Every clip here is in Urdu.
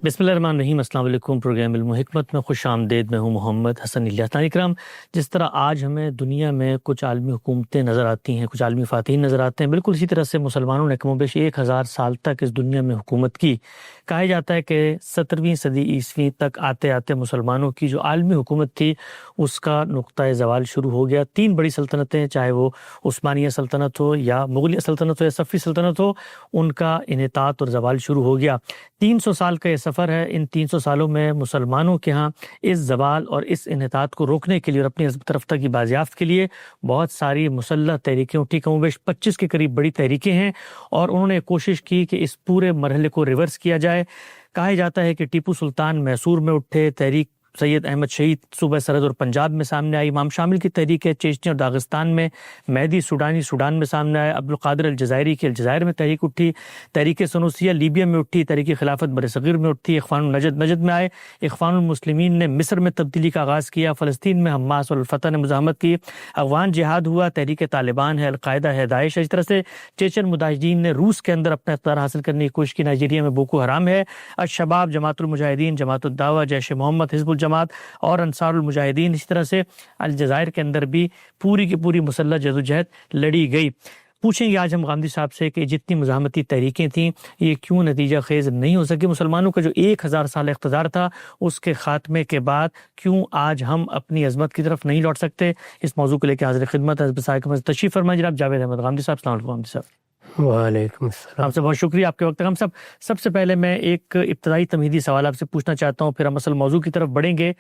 بسم اللہ الرحمن الرحیم۔ السلام علیکم۔ پروگرام علم و حکمت میں خوش آمدید۔ میں ہوں محمد حسن الیاس۔ ناظرین کرام، جس طرح آج ہمیں دنیا میں کچھ عالمی حکومتیں نظر آتی ہیں، کچھ عالمی فاتحین نظر آتے ہیں، بالکل اسی طرح سے مسلمانوں نے کم و بیش 1000 سال تک اس دنیا میں حکومت کی۔ کہا جاتا ہے کہ 17ویں صدی عیسوی تک آتے آتے مسلمانوں کی جو عالمی حکومت تھی اس کا نقطۂ زوال شروع ہو گیا۔ 3 بڑی سلطنتیں، چاہے وہ عثمانیہ سلطنت ہو یا مغلیہ سلطنت ہو یا صفوی سلطنت ہو، ان کا انحطاط اور زوال شروع ہو گیا۔ 300 سال کا یہ سفر ہے۔ ان 300 سالوں میں مسلمانوں کے ہاں اس زوال اور اس انحطاط کو روکنے کے لیے اور اپنی عزت رفتہ کی بازیافت کے لیے بہت ساری مسلح تحریکیں اٹھی۔ کم و بیش 25 کے قریب بڑی تحریکیں ہیں، اور انہوں نے کوشش کی کہ اس پورے مرحلے کو ریورس کیا جائے۔ کہا جاتا ہے کہ ٹیپو سلطان میسور میں اٹھے، تحریک سید احمد شہید صوبہ سرحد اور پنجاب میں سامنے آئی، امام شامل کی تحریک ہے چیچنیا اور داغستان میں، مہدی سوڈانی سوڈان میں سامنے آئے، عبدالقادر الجزائری کی الجزائر میں تحریک اٹھی، تحریک سنوسیہ لیبیا میں اٹھی، تحریک خلافت برصغیر میں اٹھی، اخوان النجد نجد میں آئے، اخوان المسلمین نے مصر میں تبدیلی کا آغاز کیا، فلسطین میں حماس اور الفتح نے مزاحمت کی، افغان جہاد ہوا، تحریک طالبان ہے، القاعدہ ہے، داعش ہے۔ اس طرح سے چیچن مجاہدین نے روس کے اندر اپنا اقتدار حاصل کرنے کی کوشش کی، نائجیریا میں بوکو حرام ہے، الشباب، جماعت المجاہدین، جماعت الدعوہ، جیش محمد، حزب الجماعت اور انصار المجاہدین۔ اسی طرح سے الجزائر کے اندر بھی پوری کی پوری مسلح جدوجہد لڑی گئی۔ پوچھیں گے آج ہم غامدی صاحب سے کہ جتنی مزاحمتی تحریکیں تھیں یہ کیوں نتیجہ خیز نہیں ہو سکی؟ مسلمانوں کا جو 1000 سال اقتدار تھا اس کے خاتمے کے بعد کیوں آج ہم اپنی عظمت کی طرف نہیں لوٹ سکتے؟ اس موضوع کو لے کے حاضر خدمت حزب سائق میں تشریف فرمائیں جناب جاوید احمد غامدی صاحب۔ السلام علیکم غامدی صاحب۔ وعلیکم السلام۔ آپ سے بہت شکریہ آپ کے وقت کا۔ ہم سب سے پہلے میں ایک ابتدائی تمہیدی سوال آپ سے پوچھنا چاہتا ہوں، پھر ہم اصل موضوع کی طرف بڑھیں گے۔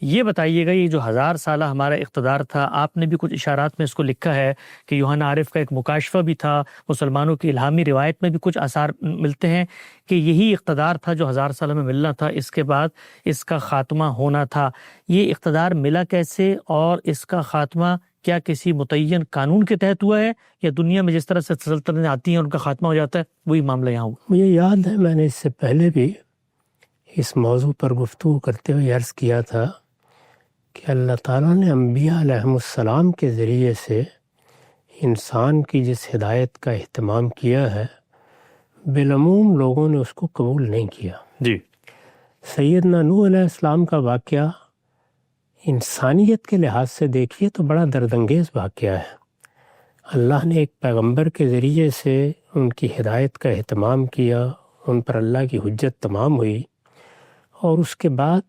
یہ بتائیے گا، یہ جو 1000 سالہ ہمارا اقتدار تھا، آپ نے بھی کچھ اشارات میں اس کو لکھا ہے کہ یوحنا عارف کا ایک مکاشفہ بھی تھا، مسلمانوں کی الہامی روایت میں بھی کچھ آثار ملتے ہیں کہ یہی اقتدار تھا جو 1000 سالوں میں ملنا تھا، اس کے بعد اس کا خاتمہ ہونا تھا۔ یہ اقتدار ملا کیسے، اور اس کا خاتمہ کیا کسی متعین قانون کے تحت ہوا ہے، یا دنیا میں جس طرح سے سلطنتیں آتی ہیں ان کا خاتمہ ہو جاتا ہے، وہی معاملہ یہاں ہوا؟ مجھے یاد ہے میں نے اس سے پہلے بھی اس موضوع پر گفتگو کرتے ہوئے عرض کیا تھا کہ اللہ تعالیٰ نے انبیاء علیہم السلام کے ذریعے سے انسان کی جس ہدایت کا اہتمام کیا ہے، بالعموم لوگوں نے اس کو قبول نہیں کیا۔ جی، سیدنا نوح علیہ السلام کا واقعہ انسانیت کے لحاظ سے دیکھیے تو بڑا دردانگیز واقعہ ہے۔ اللہ نے ایک پیغمبر کے ذریعے سے ان کی ہدایت کا اہتمام کیا، ان پر اللہ کی حجت تمام ہوئی، اور اس کے بعد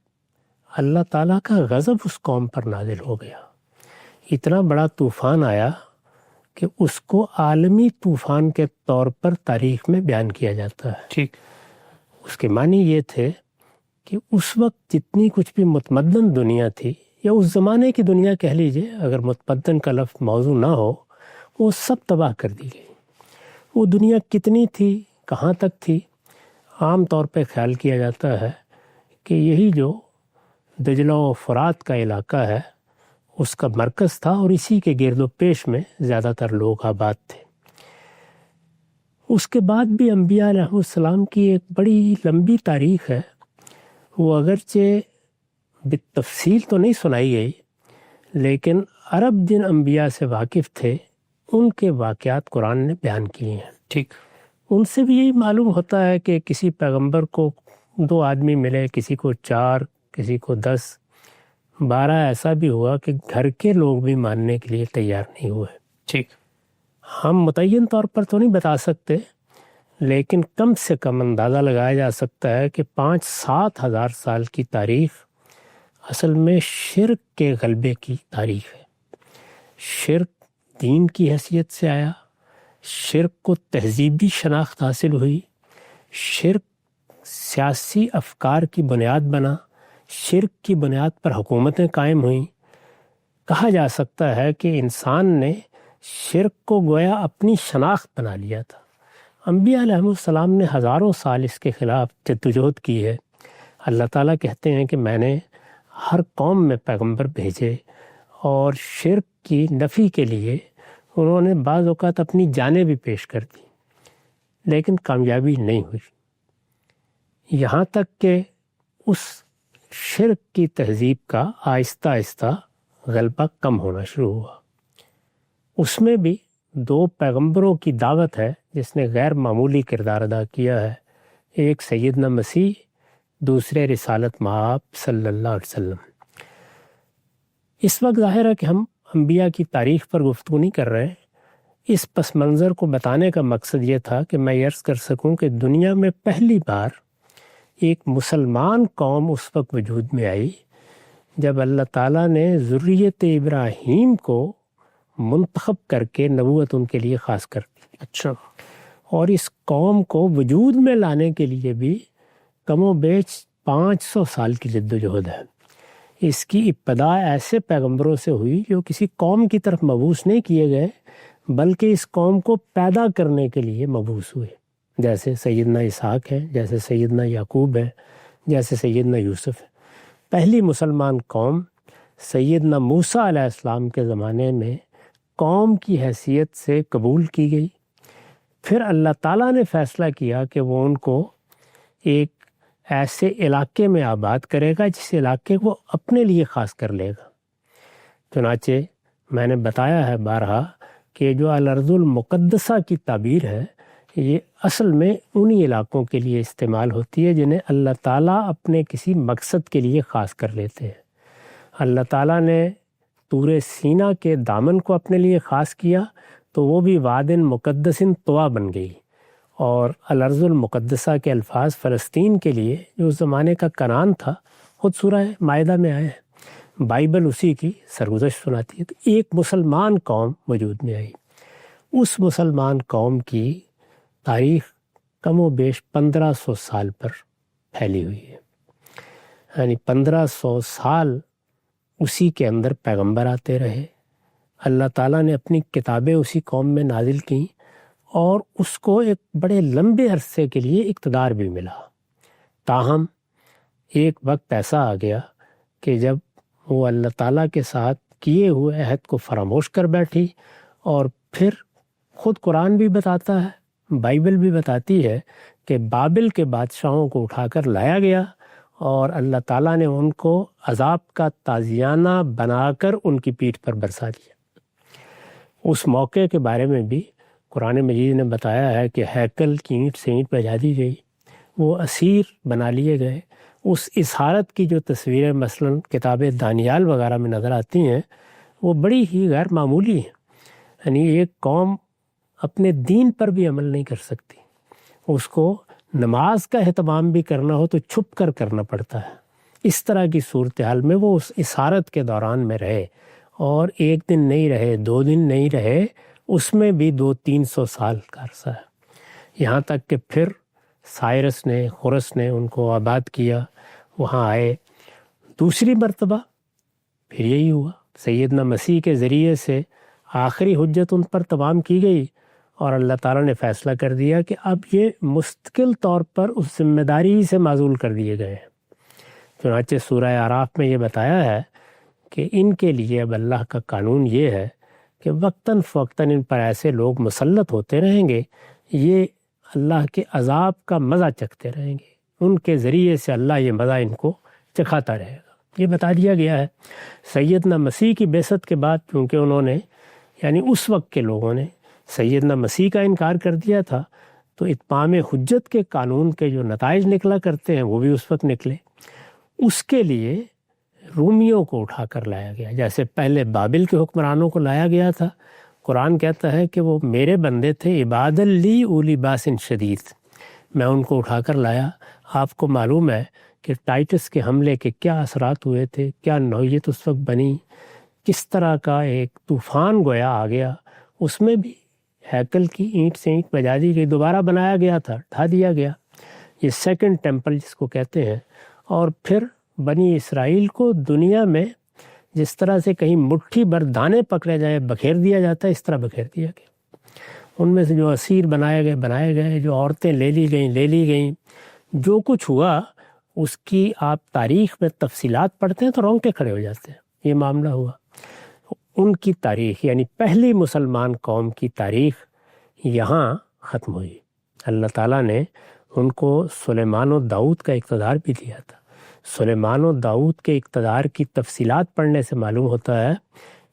اللہ تعالیٰ کا غضب اس قوم پر نازل ہو گیا۔ اتنا بڑا طوفان آیا کہ اس کو عالمی طوفان کے طور پر تاریخ میں بیان کیا جاتا ہے۔ ٹھیک۔ اس کے معنی یہ تھے کہ اس وقت جتنی کچھ بھی متمدن دنیا تھی، یا اس زمانے کی دنیا کہہ لیجئے، اگر متمدن کا لفظ موضوع نہ ہو، وہ سب تباہ کر دی گئی۔ وہ دنیا کتنی تھی، کہاں تک تھی؟ عام طور پہ خیال کیا جاتا ہے کہ یہی جو دجلہ و فرات کا علاقہ ہے اس کا مرکز تھا، اور اسی کے گرد و پیش میں زیادہ تر لوگ آباد تھے۔ اس کے بعد بھی انبیاء علیہ السلام کی ایک بڑی لمبی تاریخ ہے۔ وہ اگرچہ بالتفصیل تو نہیں سنائی گئی، لیکن عرب جن انبیاء سے واقف تھے ان کے واقعات قرآن نے بیان کیے ہیں۔ ٹھیک۔ ان سے بھی یہی معلوم ہوتا ہے کہ کسی پیغمبر کو 2 آدمی ملے، کسی کو 4، کسی کو 10، 12 ایسا بھی ہوا کہ گھر کے لوگ بھی ماننے کے لیے تیار نہیں ہوئے۔ ٹھیک۔ ہم متعین طور پر تو نہیں بتا سکتے، لیکن کم سے کم اندازہ لگایا جا سکتا ہے کہ 5-7 ہزار سال کی تاریخ اصل میں شرک کے غلبے کی تاریخ ہے۔ شرک دین کی حیثیت سے آیا، شرک کو تہذیبی شناخت حاصل ہوئی، شرک سیاسی افکار کی بنیاد بنا، شرک کی بنیاد پر حکومتیں قائم ہوئیں۔ کہا جا سکتا ہے کہ انسان نے شرک کو گویا اپنی شناخت بنا لیا تھا۔ انبیاء علیہ السلام نے ہزاروں سال اس کے خلاف جدوجہد کی ہے۔ اللہ تعالیٰ کہتے ہیں کہ میں نے ہر قوم میں پیغمبر بھیجے، اور شرک کی نفی کے لیے انہوں نے بعض اوقات اپنی جانیں بھی پیش کر دی، لیکن کامیابی نہیں ہوئی، یہاں تک کہ اس شرک کی تہذیب کا آہستہ آہستہ غلبہ کم ہونا شروع ہوا۔ اس میں بھی 2 پیغمبروں کی دعوت ہے جس نے غیر معمولی کردار ادا کیا ہے۔ ایک سیدنا مسیح دوسرے رسالت مآب صلی اللہ علیہ وسلم۔ اس وقت ظاہر ہے کہ ہم انبیاء کی تاریخ پر گفتگو نہیں کر رہے ہیں۔ اس پس منظر کو بتانے کا مقصد یہ تھا کہ میں عرض کر سکوں کہ دنیا میں پہلی بار ایک مسلمان قوم اس وقت وجود میں آئی جب اللہ تعالیٰ نے ذریت ابراہیم کو منتخب کر کے نبوت ان کے لیے خاص کر دی۔ اچھا۔ اور اس قوم کو وجود میں لانے کے لیے بھی کم و بیش 500 سال کی جد و جہد ہے۔ اس کی ابتدا ایسے پیغمبروں سے ہوئی جو کسی قوم کی طرف مبعوث نہیں کیے گئے بلکہ اس قوم کو پیدا کرنے کے لیے مبعوث ہوئے، جیسے سیدنا اسحاق ہے، جیسے سیدنا یعقوب ہے، جیسے سیدنا یوسف ہے۔ پہلی مسلمان قوم سیدنا موسیٰ علیہ السلام کے زمانے میں قوم کی حیثیت سے قبول کی گئی۔ پھر اللہ تعالیٰ نے فیصلہ کیا کہ وہ ان کو ایک ایسے علاقے میں آباد کرے گا جس علاقے کو اپنے لیے خاص کر لے گا۔ چنانچہ میں نے بتایا ہے بارہا کہ جو الارض المقدسہ کی تعبیر ہے یہ اصل میں انہی علاقوں کے لیے استعمال ہوتی ہے جنہیں اللہ تعالیٰ اپنے کسی مقصد کے لیے خاص کر لیتے ہیں۔ اللہ تعالیٰ نے طور سینا کے دامن کو اپنے لیے خاص کیا تو وہ بھی واد مقدس طوا بن گئی، اور الارض المقدسہ کے الفاظ فلسطین کے لیے جو اس زمانے کا کنعان تھا خود سورہ مائدہ میں آئے ہیں، بائبل اسی کی سرگزشت سناتی ہے۔ تو ایک مسلمان قوم وجود میں آئی۔ اس مسلمان قوم کی تاریخ کم و بیش 1500 سال پر پھیلی ہوئی ہے، یعنی 1500 سال اسی کے اندر پیغمبر آتے رہے۔ اللہ تعالیٰ نے اپنی کتابیں اسی قوم میں نازل کیں اور اس کو ایک بڑے لمبے عرصے کے لیے اقتدار بھی ملا۔ تاہم ایک وقت ایسا آ گیا کہ جب وہ اللہ تعالیٰ کے ساتھ کیے ہوئے عہد کو فراموش کر بیٹھی، اور پھر خود قرآن بھی بتاتا ہے، بائبل بھی بتاتی ہے کہ بابل کے بادشاہوں کو اٹھا کر لایا گیا اور اللہ تعالیٰ نے ان کو عذاب کا تازیانہ بنا کر ان کی پیٹھ پر برسا دیا۔ اس موقع کے بارے میں بھی قرآن مجید نے بتایا ہے کہ ہیکل کی اینٹ سے اینٹ بجا دی گئی، وہ اسیر بنا لیے گئے۔ اس اسحارت کی جو تصویریں مثلاً کتاب دانیال وغیرہ میں نظر آتی ہیں وہ بڑی ہی غیر معمولی ہیں، یعنی ایک قوم اپنے دین پر بھی عمل نہیں کر سکتی، اس کو نماز کا اہتمام بھی کرنا ہو تو چھپ کر کرنا پڑتا ہے۔ اس طرح کی صورتحال میں وہ اس اسحارت کے دوران میں رہے، اور ایک دن نہیں رہے، 2 دن نہیں رہے، اس میں بھی 200-300 سال کا عرصہ ہے، یہاں تک کہ پھر سائرس نے، خورس نے ان کو آباد کیا، وہاں آئے۔ دوسری مرتبہ پھر یہی ہوا، سیدنا مسیح کے ذریعے سے آخری حجت ان پر تمام کی گئی، اور اللہ تعالیٰ نے فیصلہ کر دیا کہ اب یہ مستقل طور پر اس ذمہ داری سے معزول کر دیے گئے ہیں۔ چنانچہ سورہ اعراف میں یہ بتایا ہے کہ ان کے لیے اب اللہ کا قانون یہ ہے کہ وقتاً فوقتاً ان پر ایسے لوگ مسلط ہوتے رہیں گے، یہ اللہ کے عذاب کا مزہ چکھتے رہیں گے، ان کے ذریعے سے اللہ یہ مزہ ان کو چکھاتا رہے گا۔ یہ بتا دیا گیا ہے۔ سیدنا مسیح کی بعثت کے بعد چونکہ انہوں نے، یعنی اس وقت کے لوگوں نے سیدنا مسیح کا انکار کر دیا تھا، تو اتمام حجت کے قانون کے جو نتائج نکلا کرتے ہیں وہ بھی اس وقت نکلے۔ اس کے لیے رومیوں کو اٹھا کر لایا گیا، جیسے پہلے بابل کے حکمرانوں کو لایا گیا تھا۔ قرآن کہتا ہے کہ وہ میرے بندے تھے، عباد لی اولی باس شدید، میں ان کو اٹھا کر لایا۔ آپ کو معلوم ہے کہ ٹائٹس کے حملے کے کیا اثرات ہوئے تھے، کیا نوعیت اس وقت بنی، کس طرح کا ایک طوفان گویا آ گیا۔ اس میں بھی ہیکل کی اینٹ سے اینٹ بجا دی گئی، دوبارہ بنایا گیا تھا، ڈھا دیا گیا، یہ سیکنڈ ٹیمپل جس کو کہتے ہیں۔ اور پھر بنی اسرائیل کو دنیا میں جس طرح سے کہیں مٹھی بھر دانے پکڑے جائے بکھیر دیا جاتا ہے، اس طرح بکھیر دیا گیا۔ ان میں سے جو اسیر بنائے گئے، جو عورتیں لے لی گئیں، جو کچھ ہوا اس کی آپ تاریخ میں تفصیلات پڑھتے ہیں تو رونگٹے کھڑے ہو جاتے ہیں۔ یہ معاملہ ہوا۔ ان کی تاریخ یعنی پہلی مسلمان قوم کی تاریخ یہاں ختم ہوئی۔ اللہ تعالیٰ نے ان کو سلیمان و داؤد کا اقتدار بھی دیا تھا۔ سلیمان و داؤد کے اقتدار کی تفصیلات پڑھنے سے معلوم ہوتا ہے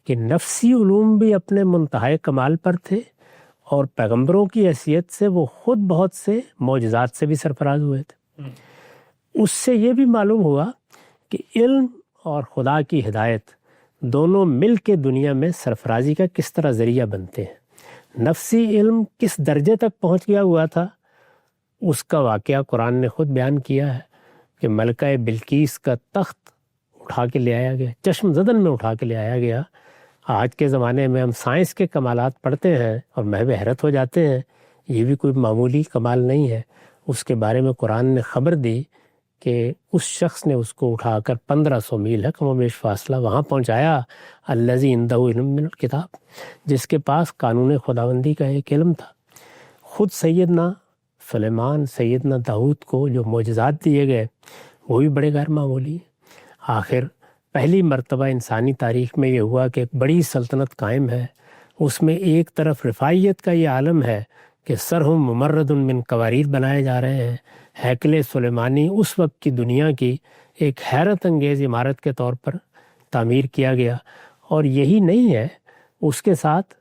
کہ نفسی علوم بھی اپنے منتہائے کمال پر تھے، اور پیغمبروں کی حیثیت سے وہ خود بہت سے معجزات سے بھی سرفراز ہوئے تھے۔ اس سے یہ بھی معلوم ہوا کہ علم اور خدا کی ہدایت دونوں مل کے دنیا میں سرفرازی کا کس طرح ذریعہ بنتے ہیں۔ نفسی علم کس درجے تک پہنچ گیا ہوا تھا، اس کا واقعہ قرآن نے خود بیان کیا ہے کہ ملکہ بلقیس کا تخت اٹھا کے لے آیا گیا، چشم زدن میں اٹھا کے لے آیا گیا۔ آج کے زمانے میں ہم سائنس کے کمالات پڑھتے ہیں اور محو حیرت ہو جاتے ہیں، یہ بھی کوئی معمولی کمال نہیں ہے۔ اس کے بارے میں قرآن نے خبر دی کہ اس شخص نے اس کو اٹھا کر 1500 میل ہے کم و بیش فاصلہ وہاں پہنچایا، الذی عندہ علم من الکتاب، جس کے پاس قانون خداوندی کا ایک علم تھا۔ خود سیدنا سلیمان، سیدنا داؤد کو جو معجزات دیے گئے وہ بھی بڑے غیر معمولی ہیں۔ آخر پہلی مرتبہ انسانی تاریخ میں یہ ہوا کہ ایک بڑی سلطنت قائم ہے، اس میں ایک طرف رفاعیت کا یہ عالم ہے کہ سرہم ممرد من قواریر بنائے جا رہے ہیں۔ ہیکل سلیمانی اس وقت کی دنیا کی ایک حیرت انگیز عمارت کے طور پر تعمیر کیا گیا، اور یہی نہیں ہے، اس کے ساتھ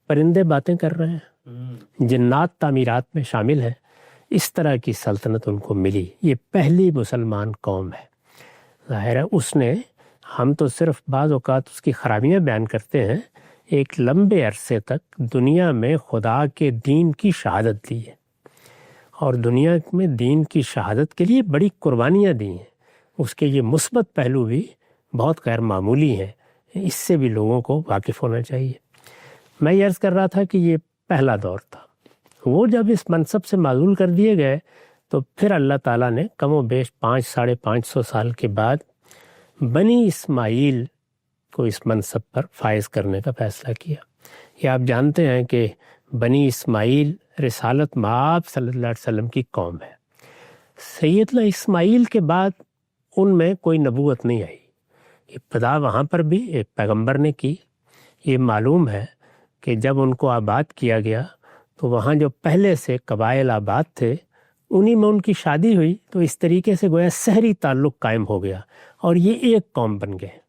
پرندے باتیں کر رہے ہیں، جنات تعمیرات میں شامل ہیں۔ اس طرح کی سلطنت ان کو ملی، یہ پہلی مسلمان قوم ہے۔ ظاہر ہے اس نے، ہم تو صرف بعض اوقات اس کی خرابیاں بیان کرتے ہیں، ایک لمبے عرصے تک دنیا میں خدا کے دین کی شہادت دی ہے، اور دنیا میں دین کی شہادت کے لیے بڑی قربانیاں دی ہیں۔ اس کے یہ مثبت پہلو بھی بہت غیر معمولی ہیں، اس سے بھی لوگوں کو واقف ہونا چاہیے۔ میں یہ عرض کر رہا تھا کہ یہ پہلا دور تھا، وہ جب اس منصب سے معزول کر دیے گئے تو پھر اللہ تعالیٰ نے کم و بیش 500-550 سال کے بعد بنی اسماعیل کو اس منصب پر فائز کرنے کا فیصلہ کیا۔ یہ آپ جانتے ہیں کہ بنی اسماعیل رسالت مآب صلی اللہ علیہ وسلم کی قوم ہے۔ سیدنا اسماعیل کے بعد ان میں کوئی نبوت نہیں آئی، ابتدا وہاں پر بھی ایک پیغمبر نے کی۔ یہ معلوم ہے کہ جب ان کو آباد کیا گیا تو وہاں جو پہلے سے قبائل آباد تھے انہی میں ان کی شادی ہوئی، تو اس طریقے سے گویا سحری تعلق قائم ہو گیا اور یہ ایک قوم بن گئے۔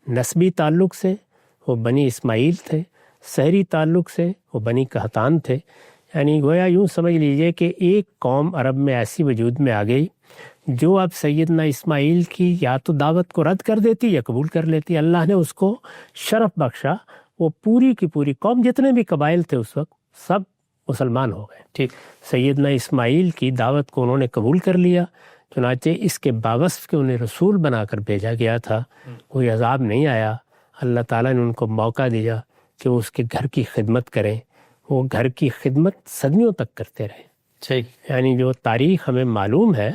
نسبی تعلق سے وہ بنی اسماعیل تھے، سحری تعلق سے وہ بنی قحطان تھے، یعنی گویا یوں سمجھ لیجئے کہ ایک قوم عرب میں ایسی وجود میں آ گئی جو اب سیدنا اسماعیل کی یا تو دعوت کو رد کر دیتی یا قبول کر لیتی۔ اللہ نے اس کو شرف بخشا، وہ پوری کی پوری قوم، جتنے بھی قبائل تھے اس وقت، سب مسلمان ہو گئے۔ ٹھیک، سیدنا اسماعیل کی دعوت کو انہوں نے قبول کر لیا، چنانچہ اس کے باوصف کہ انہیں رسول بنا کر بھیجا گیا تھا، کوئی عذاب نہیں آیا۔ اللہ تعالیٰ نے ان کو موقع دیا کہ وہ اس کے گھر کی خدمت کریں، وہ گھر کی خدمت صدیوں تک کرتے رہے۔ ٹھیک، یعنی جو تاریخ ہمیں معلوم ہے،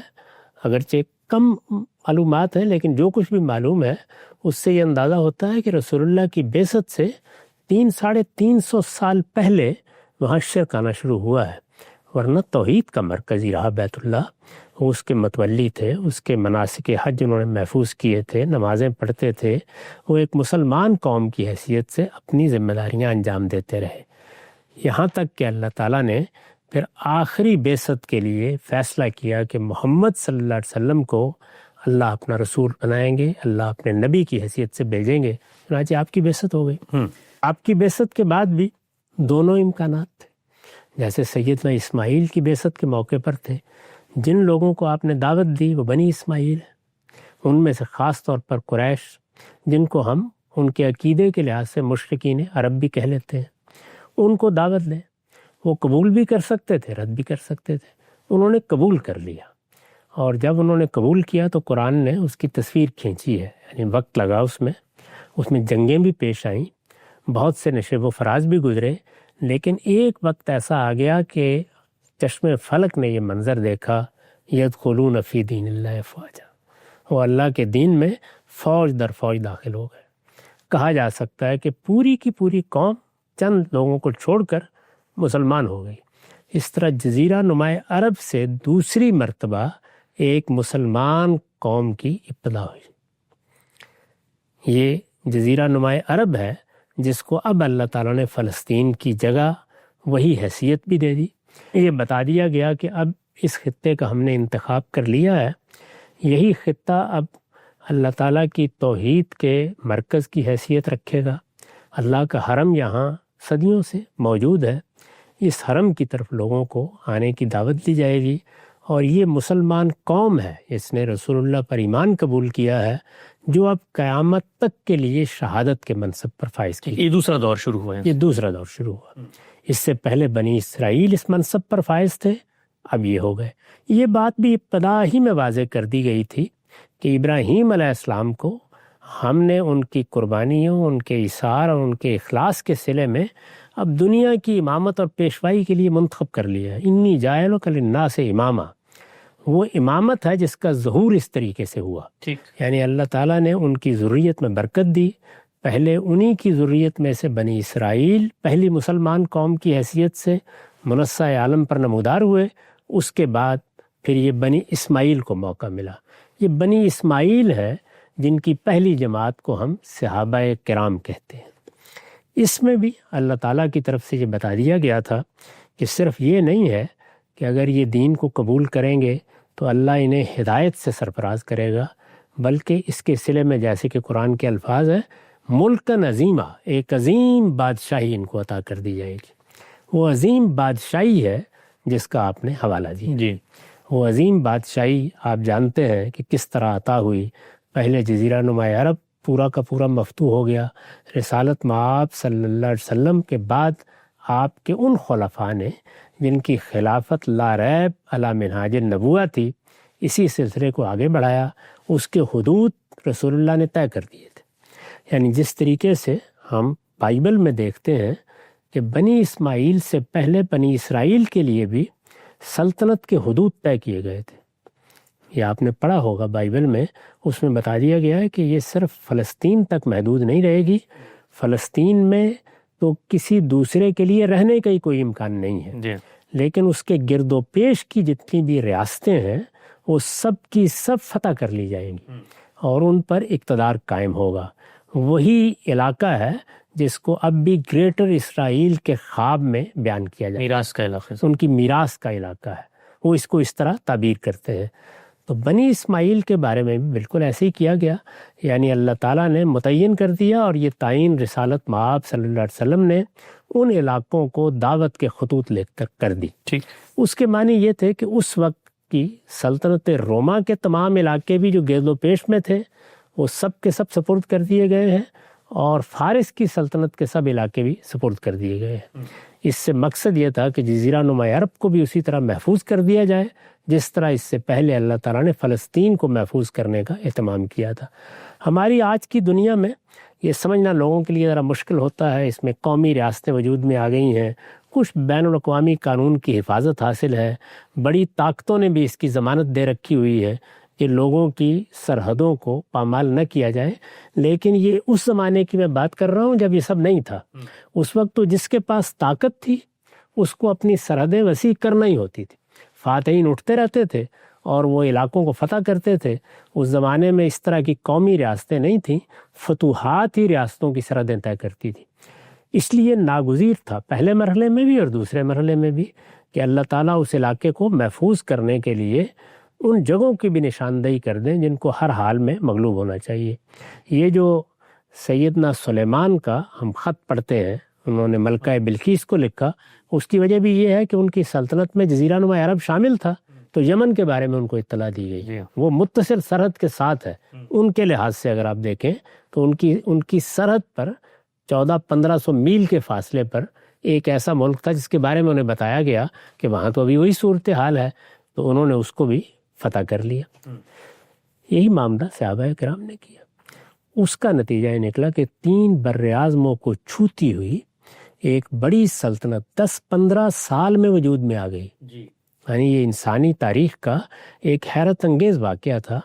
اگرچہ کم معلومات ہیں لیکن جو کچھ بھی معلوم ہے اس سے یہ اندازہ ہوتا ہے کہ رسول اللہ کی بعثت سے 300-350 سال پہلے وہاں شرک آنا شروع ہوا ہے، ورنہ توحید کا مرکزی رہا بیت اللہ۔ وہ اس کے متولی تھے، اس کے مناسک حج انہوں نے محفوظ کیے تھے، نمازیں پڑھتے تھے، وہ ایک مسلمان قوم کی حیثیت سے اپنی ذمہ داریاں انجام دیتے رہے، یہاں تک کہ اللہ تعالیٰ نے پھر آخری بعثت کے لیے فیصلہ کیا کہ محمد صلی اللہ علیہ وسلم کو اللہ اپنا رسول بنائیں گے، اللہ اپنے نبی کی حیثیت سے بھیجیں گے۔ چنانچہ آپ کی بعثت ہو گئی۔ آپ کی بعثت کے بعد بھی دونوں امکانات تھے، جیسے سیدنا اسماعیل کی بعثت کے موقع پر تھے، جن لوگوں کو آپ نے دعوت دی وہ بنی اسماعیل ہیں، ان میں سے خاص طور پر قریش، جن کو ہم ان کے عقیدے کے لحاظ سے مشرکین عرب بھی کہہ لیتے ہیں، ان کو دعوت دیں۔ وہ قبول بھی کر سکتے تھے، رد بھی کر سکتے تھے، انہوں نے قبول کر لیا، اور جب انہوں نے قبول کیا تو قرآن نے اس کی تصویر کھینچی ہے، یعنی وقت لگا اس میں جنگیں بھی پیش آئیں، بہت سے نشیب و فراز بھی گزرے، لیکن ایک وقت ایسا آ گیا کہ چشم فلک نے یہ منظر دیکھا، یدخلون فی دین اللہ افواجا، وہ اللہ کے دین میں فوج در فوج داخل ہو گئے۔ کہا جا سکتا ہے کہ پوری کی پوری قوم چند لوگوں کو چھوڑ کر مسلمان ہو گئی۔ اس طرح جزیرہ نما عرب سے دوسری مرتبہ ایک مسلمان قوم کی ابتدا ہوئی۔ یہ جزیرہ نما عرب ہے جس کو اب اللہ تعالیٰ نے فلسطین کی جگہ وہی حیثیت بھی دے دی۔ یہ بتا دیا گیا کہ اب اس خطے کا ہم نے انتخاب کر لیا ہے، یہی خطہ اب اللہ تعالیٰ کی توحید کے مرکز کی حیثیت رکھے گا۔ اللہ کا حرم یہاں صدیوں سے موجود ہے، اس حرم کی طرف لوگوں کو آنے کی دعوت دی جائے گی، اور یہ مسلمان قوم ہے، اس نے رسول اللہ پر ایمان قبول کیا ہے، جو اب قیامت تک کے لیے شہادت کے منصب پر فائز کی۔ یہ دوسرا دور شروع ہوا ہے۔ یہ دوسرا دور شروع ہوا۔ اس سے پہلے بنی اسرائیل اس منصب پر فائز تھے، اب یہ ہو گئے۔ یہ بات بھی ابتدا ہی میں واضح کر دی گئی تھی کہ ابراہیم علیہ السلام کو ہم نے ان کی قربانیوں، ان کے ایثار اور ان کے اخلاص کے صلے میں اب دنیا کی امامت اور پیشوائی کے لیے منتخب کر لیا ہے۔ انی جاعلک للناس اماما، وہ امامت ہے جس کا ظہور اس طریقے سے ہوا، یعنی اللہ تعالیٰ نے ان کی ذریت میں برکت دی۔ پہلے انہی کی ذریت میں سے بنی اسرائیل پہلی مسلمان قوم کی حیثیت سے منصہ عالم پر نمودار ہوئے، اس کے بعد پھر یہ بنی اسماعیل کو موقع ملا۔ یہ بنی اسماعیل ہے جن کی پہلی جماعت کو ہم صحابہ کرام کہتے ہیں۔ اس میں بھی اللہ تعالیٰ کی طرف سے یہ بتا دیا گیا تھا کہ صرف یہ نہیں ہے کہ اگر یہ دین کو قبول کریں گے تو اللہ انہیں ہدایت سے سرفراز کرے گا، بلکہ اس کے صلے میں جیسے کہ قرآن کے الفاظ ہیں، ملکن عظیمہ، ایک عظیم بادشاہی ان کو عطا کر دی جائے گی۔ وہ عظیم بادشاہی ہے جس کا آپ نے حوالہ دیا۔ جی، وہ عظیم بادشاہی آپ جانتے ہیں کہ کس طرح عطا ہوئی۔ پہلے جزیرہ نما عرب پورا کا پورا مفتوح ہو گیا۔ رسالت مآب صلی اللہ علیہ وسلم کے بعد آپ کے ان خلفاء نے جن کی خلافت لا ریب علی منہاج النبوہ تھی، اسی سلسلے کو آگے بڑھایا۔ اس کے حدود رسول اللہ نے طے کر دیے تھے۔ یعنی جس طریقے سے ہم بائبل میں دیکھتے ہیں کہ بنی اسماعیل سے پہلے بنی اسرائیل کے لیے بھی سلطنت کے حدود طے کیے گئے تھے۔ یہ آپ نے پڑھا ہوگا بائبل میں، اس میں بتا دیا گیا ہے کہ یہ صرف فلسطین تک محدود نہیں رہے گی۔ فلسطین میں تو کسی دوسرے کے لیے رہنے کا ہی کوئی امکان نہیں ہے، لیکن اس کے گرد و پیش کی جتنی بھی ریاستیں ہیں وہ سب کی سب فتح کر لی جائیں گی اور ان پر اقتدار قائم ہوگا۔ وہی علاقہ ہے جس کو اب بھی گریٹر اسرائیل کے خواب میں بیان کیا جائے، میراث کا علاقہ، ان کی میراث کا علاقہ ہے، وہ اس کو اس طرح تعبیر کرتے ہیں۔ تو بنی اسماعیل کے بارے میں بھی بالکل ایسے ہی کیا گیا، یعنی اللہ تعالیٰ نے متعین کر دیا، اور یہ تعین رسالت مآب صلی اللہ علیہ وسلم نے ان علاقوں کو دعوت کے خطوط لکھ کر دی۔ اس کے معنی یہ تھے کہ اس وقت کی سلطنت روما کے تمام علاقے بھی جو گرد و پیش میں تھے وہ سب کے سب سپرد کر دیے گئے ہیں، اور فارس کی سلطنت کے سب علاقے بھی سپرد کر دیے گئے ہیں۔ اس سے مقصد یہ تھا کہ جزیرہ نما عرب کو بھی اسی طرح محفوظ کر دیا جائے جس طرح اس سے پہلے اللہ تعالیٰ نے فلسطین کو محفوظ کرنے کا اہتمام کیا تھا۔ ہماری آج کی دنیا میں یہ سمجھنا لوگوں کے لیے ذرا مشکل ہوتا ہے، اس میں قومی ریاستیں وجود میں آ گئی ہیں، کچھ بین الاقوامی قانون کی حفاظت حاصل ہے، بڑی طاقتوں نے بھی اس کی ضمانت دے رکھی ہوئی ہے کہ لوگوں کی سرحدوں کو پامال نہ کیا جائے، لیکن یہ اس زمانے کی میں بات کر رہا ہوں جب یہ سب نہیں تھا۔ اس وقت تو جس کے پاس طاقت تھی اس کو اپنی سرحدیں وسیع کرنا ہی ہوتی تھی، فاتحین اٹھتے رہتے تھے اور وہ علاقوں کو فتح کرتے تھے۔ اس زمانے میں اس طرح کی قومی ریاستیں نہیں تھیں، فتوحات ہی ریاستوں کی سرحدیں طے کرتی تھی۔ اس لیے ناگزیر تھا پہلے مرحلے میں بھی اور دوسرے مرحلے میں بھی کہ اللہ تعالیٰ اس علاقے کو محفوظ کرنے کے لیے ان جگہوں کی بھی نشاندہی کر دیں جن کو ہر حال میں مغلوب ہونا چاہیے۔ یہ جو سیدنا سلیمان کا ہم خط پڑھتے ہیں، انہوں نے ملکہ بلقیس کو لکھا، اس کی وجہ بھی یہ ہے کہ ان کی سلطنت میں جزیرہ نما عرب شامل تھا، تو یمن کے بارے میں ان کو اطلاع دی گئی۔ وہ متصل سرحد کے ساتھ ہے، ان کے لحاظ سے اگر آپ دیکھیں تو ان کی سرحد پر 1400-1500 میل کے فاصلے پر ایک ایسا ملک تھا جس کے بارے میں انہیں بتایا گیا کہ وہاں تو ابھی وہی صورتحال ہے، تو انہوں نے اس کو بھی فتح کر لیا۔ یہی معاملہ صحابہ کرام نے کیا۔ اس کا نتیجہ یہ نکلا کہ 3 بر اعظموں کو چھوتی ہوئی ایک بڑی سلطنت 10-15 سال میں وجود میں آ گئی۔ یعنی یہ انسانی تاریخ کا ایک حیرت انگیز واقعہ تھا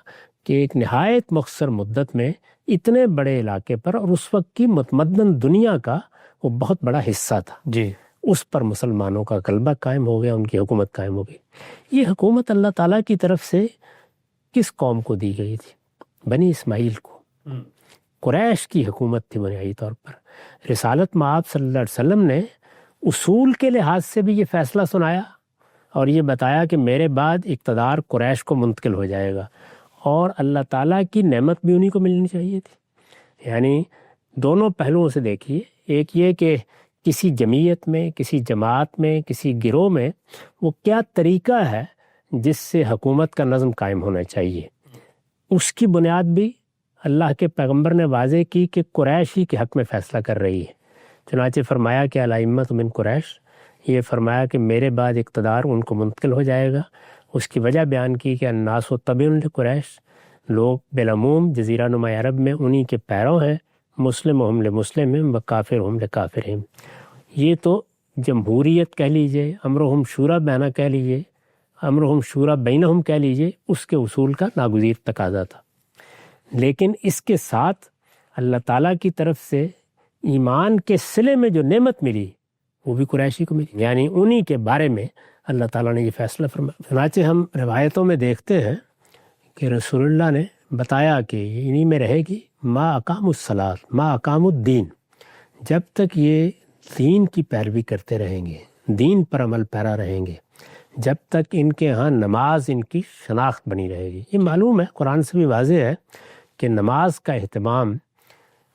کہ ایک نہایت مختصر مدت میں اتنے بڑے علاقے پر، اور اس وقت کی متمدن دنیا کا وہ بہت بڑا حصہ تھا، اس پر مسلمانوں کا غلبہ قائم ہو گیا، ان کی حکومت قائم ہو گئی۔ یہ حکومت اللہ تعالیٰ کی طرف سے کس قوم کو دی گئی تھی؟ بنی اسماعیل کو۔ قریش کی حکومت تھی بنیادی طور پر۔ رسالت مآب صلی اللہ علیہ وسلم نے اصول کے لحاظ سے بھی یہ فیصلہ سنایا اور یہ بتایا کہ میرے بعد اقتدار قریش کو منتقل ہو جائے گا، اور اللہ تعالیٰ کی نعمت بھی انہی کو ملنی چاہیے تھی۔ یعنی دونوں پہلوؤں سے دیکھیے، ایک یہ کہ کسی جمعیت میں، کسی جماعت میں، کسی گروہ میں وہ کیا طریقہ ہے جس سے حکومت کا نظم قائم ہونا چاہیے، اس کی بنیاد بھی اللہ کے پیغمبر نے واضح کی کہ قریش ہی کے حق میں فیصلہ کر رہی ہے۔ چنانچہ فرمایا کہ الائمۃ من قریش، یہ فرمایا کہ میرے بعد اقتدار ان کو منتقل ہو جائے گا۔ اس کی وجہ بیان کی کہ الناس تبع لقریش، لوگ بالعموم جزیرہ نما عرب میں انہی کے پیرو ہیں، مسلمہم لمسلمہم و کافرہم لکافرہم۔ یہ تو جمہوریت کہہ لیجئے، امرہم شورا بینہ کہہ لیجئے، امرہم شورا بینہم کہہ لیجئے، اس کے اصول کا ناگزیر تقاضا تھا۔ لیکن اس کے ساتھ اللہ تعالیٰ کی طرف سے ایمان کے صلے میں جو نعمت ملی وہ بھی قریشی کو ملی، یعنی انہی کے بارے میں اللہ تعالیٰ نے یہ فیصلہ فرمایا۔ چنانچہ ہم روایتوں میں دیکھتے ہیں کہ رسول اللہ نے بتایا کہ انہی میں رہے گی ما اقام الصلاۃ ما اقام الدین، جب تک یہ دین کی پیروی کرتے رہیں گے، دین پر عمل پیرا رہیں گے، جب تک ان کے ہاں نماز ان کی شناخت بنی رہے گی۔ یہ معلوم ہے، قرآن سے بھی واضح ہے کہ نماز کا اہتمام،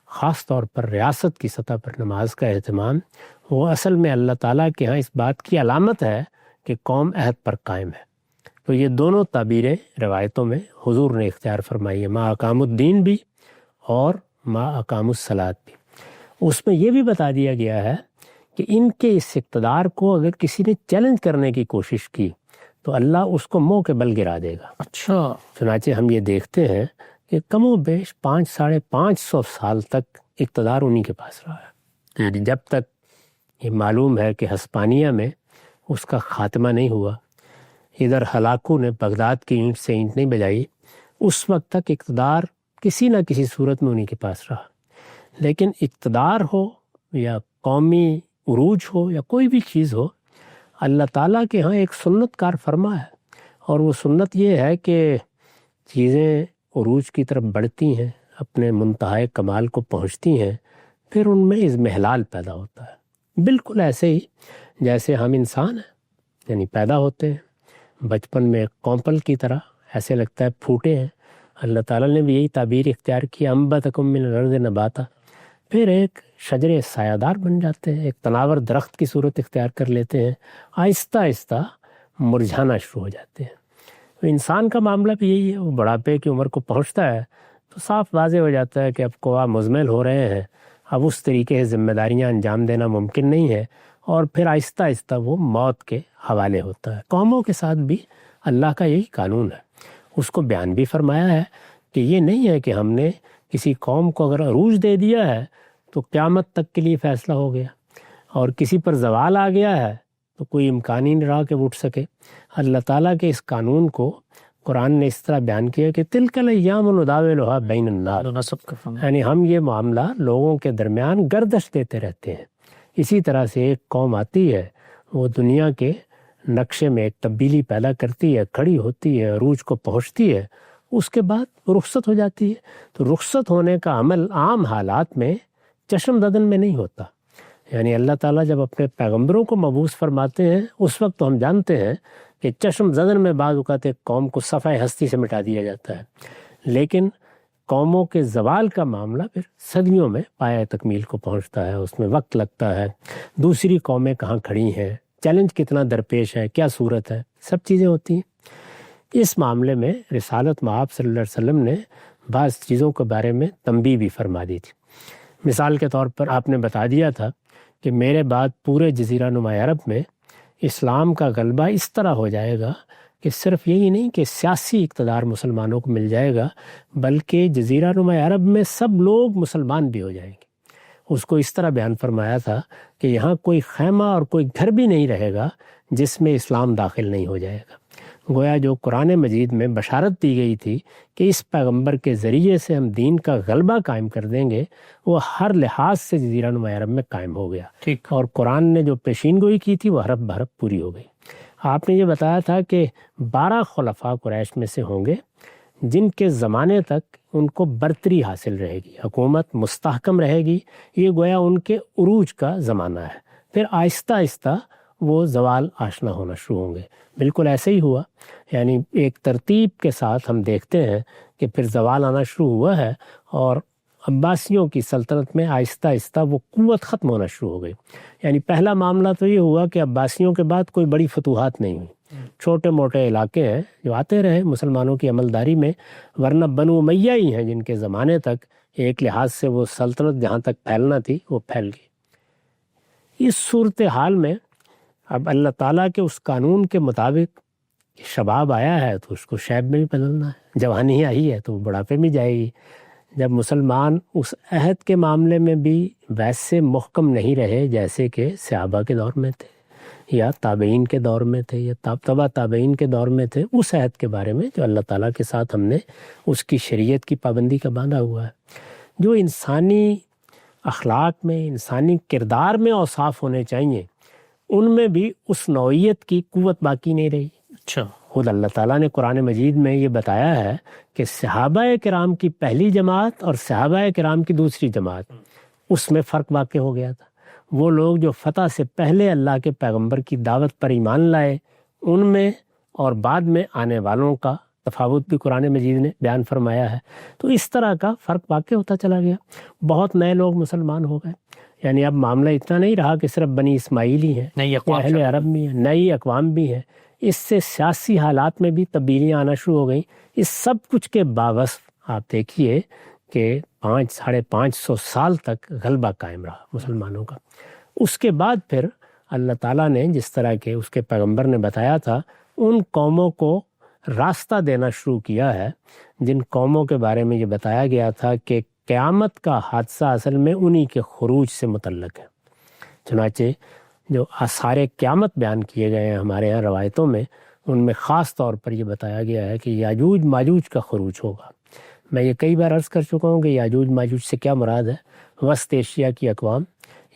خاص طور پر ریاست کی سطح پر نماز کا اہتمام، وہ اصل میں اللہ تعالیٰ کے ہاں اس بات کی علامت ہے کہ قوم عہد پر قائم ہے۔ تو یہ دونوں تعبیریں روایتوں میں حضور نے اختیار فرمائی ہے، ما اقام الدین بھی اور ما اقام الصلاۃ بھی۔ اس میں یہ بھی بتا دیا گیا ہے کہ ان کے اس اقتدار کو اگر کسی نے چیلنج کرنے کی کوشش کی تو اللہ اس کو منہ کے بل گرا دے گا۔ اچھا، چنانچہ ہم یہ دیکھتے ہیں کہ کم و بیش 500-550 سال تک اقتدار انہی کے پاس رہا ہے، یعنی جب تک یہ معلوم ہے کہ ہسپانیہ میں اس کا خاتمہ نہیں ہوا، ادھر ہلاکو نے بغداد کی اینٹ سے اینٹ نہیں بجائی، اس وقت تک اقتدار کسی نہ کسی صورت میں انہی کے پاس رہا۔ لیکن اقتدار ہو یا قومی عروج ہو یا کوئی بھی چیز ہو، اللہ تعالیٰ کے ہاں ایک سنت کار فرما ہے، اور وہ سنت یہ ہے کہ چیزیں عروج کی طرف بڑھتی ہیں، اپنے منتہائے کمال کو پہنچتی ہیں، پھر ان میں اضمحلال پیدا ہوتا ہے۔ بالکل ایسے ہی جیسے ہم انسان ہیں، یعنی پیدا ہوتے ہیں بچپن میں کونپل کی طرح، ایسے لگتا ہے پھوٹے ہیں۔ اللہ تعالیٰ نے بھی یہی تعبیر اختیار کی، انبتکم من الارض نباتا، پھر ایک شجر سایہ دار بن جاتے ہیں، ایک تناور درخت کی صورت اختیار کر لیتے ہیں، آہستہ آہستہ مرجھانا شروع ہو جاتے ہیں۔ تو انسان کا معاملہ بھی یہی ہے، وہ بڑھاپے کی عمر کو پہنچتا ہے تو صاف واضح ہو جاتا ہے کہ اب قوا مزمل ہو رہے ہیں، اب اس طریقے سے ذمہ داریاں انجام دینا ممکن نہیں ہے، اور پھر آہستہ آہستہ وہ موت کے حوالے ہوتا ہے۔ قوموں کے ساتھ بھی اللہ کا یہی قانون ہے، اس کو بیان بھی فرمایا ہے کہ یہ نہیں ہے کہ ہم نے کسی قوم کو اگر عروج دے دیا ہے تو قیامت تک کے لیے فیصلہ ہو گیا، اور کسی پر زوال آ گیا ہے تو کوئی امکان ہی نہیں رہا کہ وہ اٹھ سکے۔ اللہ تعالیٰ کے اس قانون کو قرآن نے اس طرح بیان کیا کہ تلک الایام نداولھا بین الناس، یعنی ہم یہ معاملہ لوگوں کے درمیان گردش دیتے رہتے ہیں۔ اسی طرح سے ایک قوم آتی ہے، وہ دنیا کے نقشے میں ایک تبدیلی پیدا کرتی ہے، کھڑی ہوتی ہے، عروج کو پہنچتی ہے، اس کے بعد رخصت ہو جاتی ہے۔ تو رخصت ہونے کا عمل عام حالات میں چشم ددن میں نہیں ہوتا، یعنی اللہ تعالیٰ جب اپنے پیغمبروں کو مبعوث فرماتے ہیں اس وقت تو ہم جانتے ہیں کہ چشم زدن میں بعض اوقات ایک قوم کو صفحہ ہستی سے مٹا دیا جاتا ہے، لیکن قوموں کے زوال کا معاملہ پھر صدیوں میں پایہ تکمیل کو پہنچتا ہے، اس میں وقت لگتا ہے، دوسری قومیں کہاں کھڑی ہیں، چیلنج کتنا درپیش ہے، کیا صورت ہے، سب چیزیں ہوتی ہیں۔ اس معاملے میں رسالت مآب صلی اللہ علیہ وسلم نے بعض چیزوں کے بارے میں تنبیہ بھی فرما دی تھی۔ مثال کے طور پر آپ نے بتا دیا تھا کہ میرے بعد پورے جزیرہ نما عرب میں اسلام کا غلبہ اس طرح ہو جائے گا کہ صرف یہی نہیں کہ سیاسی اقتدار مسلمانوں کو مل جائے گا، بلکہ جزیرہ نما عرب میں سب لوگ مسلمان بھی ہو جائیں گے۔ اس کو اس طرح بیان فرمایا تھا کہ یہاں کوئی خیمہ اور کوئی گھر بھی نہیں رہے گا جس میں اسلام داخل نہیں ہو جائے گا۔ گویا جو قرآن مجید میں بشارت دی گئی تھی کہ اس پیغمبر کے ذریعے سے ہم دین کا غلبہ قائم کر دیں گے، وہ ہر لحاظ سے جزیرہ نما عرب میں قائم ہو گیا، اور قرآن نے جو پیشین گوئی کی تھی وہ حرف بحرف پوری ہو گئی۔ آپ نے یہ بتایا تھا کہ 12 خلفاء قریش میں سے ہوں گے جن کے زمانے تک ان کو برتری حاصل رہے گی، حکومت مستحکم رہے گی، یہ گویا ان کے عروج کا زمانہ ہے۔ پھر آہستہ آہستہ وہ زوال آشنا ہونا شروع ہوں گے۔ بالکل ایسے ہی ہوا، یعنی ایک ترتیب کے ساتھ ہم دیکھتے ہیں کہ پھر زوال آنا شروع ہوا ہے، اور عباسیوں کی سلطنت میں آہستہ آہستہ وہ قوت ختم ہونا شروع ہو گئی۔ یعنی پہلا معاملہ تو یہ ہوا کہ عباسیوں کے بعد کوئی بڑی فتوحات نہیں ہوئی، چھوٹے موٹے علاقے ہیں جو آتے رہے مسلمانوں کی عملداری میں، ورنہ بنو امیہ ہی ہیں جن کے زمانے تک ایک لحاظ سے وہ سلطنت جہاں تک پھیلنا تھی وہ پھیل گئی۔ اس صورتحال میں اب اللہ تعالیٰ کے اس قانون کے مطابق شباب آیا ہے تو اس کو شیب میں بھی بدلنا ہے، جوانی آئی ہے تو وہ بڑھاپے میں جائے گی۔ جب مسلمان اس عہد کے معاملے میں بھی ویسے محکم نہیں رہے جیسے کہ صحابہ کے دور میں تھے یا تابعین کے دور میں تھے یا تبع تابعین کے دور میں تھے، اس عہد کے بارے میں جو اللہ تعالیٰ کے ساتھ ہم نے اس کی شریعت کی پابندی کا باندھا ہوا ہے، جو انسانی اخلاق میں، انسانی کردار میں اوصاف ہونے چاہیے، ان میں بھی اس نوعیت کی قوت باقی نہیں رہی۔ اچھا، خود اللہ تعالیٰ نے قرآن مجید میں یہ بتایا ہے کہ صحابہ کرام کی پہلی جماعت اور صحابہ کرام کی دوسری جماعت، اس میں فرق واقع ہو گیا تھا۔ وہ لوگ جو فتح سے پہلے اللہ کے پیغمبر کی دعوت پر ایمان لائے، ان میں اور بعد میں آنے والوں کا تفاوت بھی قرآن مجید نے بیان فرمایا ہے۔ تو اس طرح کا فرق واقع ہوتا چلا گیا، بہت نئے لوگ مسلمان ہو گئے، یعنی اب معاملہ اتنا نہیں رہا کہ صرف بنی اسماعیل ہی ہیں، نئی اقوام اہل عرب بھی ہیں، نئی اقوام بھی ہیں۔ اس سے سیاسی حالات میں بھی تبدیلیاں آنا شروع ہو گئیں۔ اس سب کچھ کے باوصف آپ دیکھیے کہ 500-550 سال تک غلبہ قائم رہا مسلمانوں کا۔ اس کے بعد پھر اللہ تعالیٰ نے جس طرح کے اس کے پیغمبر نے بتایا تھا، ان قوموں کو راستہ دینا شروع کیا ہے جن قوموں کے بارے میں یہ بتایا گیا تھا کہ قیامت کا حادثہ اصل میں انہی کے خروج سے متعلق ہے۔ چنانچہ جو آثار قیامت بیان کیے گئے ہیں ہمارے یہاں روایتوں میں، ان میں خاص طور پر یہ بتایا گیا ہے کہ یاجوج ماجوج کا خروج ہوگا۔ میں یہ کئی بار عرض کر چکا ہوں کہ یاجوج ماجوج سے کیا مراد ہے۔ وسط ایشیا کی اقوام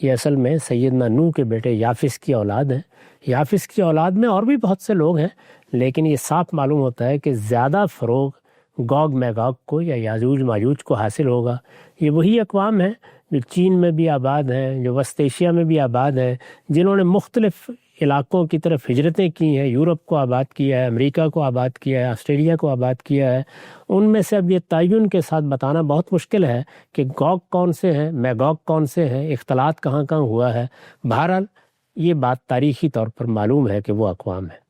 یہ اصل میں سیدنا نوح کے بیٹے یافس کی اولاد ہیں۔ یافس کی اولاد میں اور بھی بہت سے لوگ ہیں، لیکن یہ صاف معلوم ہوتا ہے کہ زیادہ فروغ گوگ میگوگ کو یا یاجوج ماجوج کو حاصل ہوگا۔ یہ وہی اقوام ہیں جو چین میں بھی آباد ہیں، جو وسط ایشیا میں بھی آباد ہیں، جنہوں نے مختلف علاقوں کی طرف ہجرتیں کی ہیں، یورپ کو آباد کیا ہے، امریکہ کو آباد کیا ہے، آسٹریلیا کو آباد کیا ہے۔ ان میں سے اب یہ تعین کے ساتھ بتانا بہت مشکل ہے کہ گوگ کون سے ہیں، میگوگ کون سے ہیں، اختلاط کہاں کہاں ہوا ہے۔ بہرحال یہ بات تاریخی طور پر معلوم ہے کہ وہ اقوام ہے۔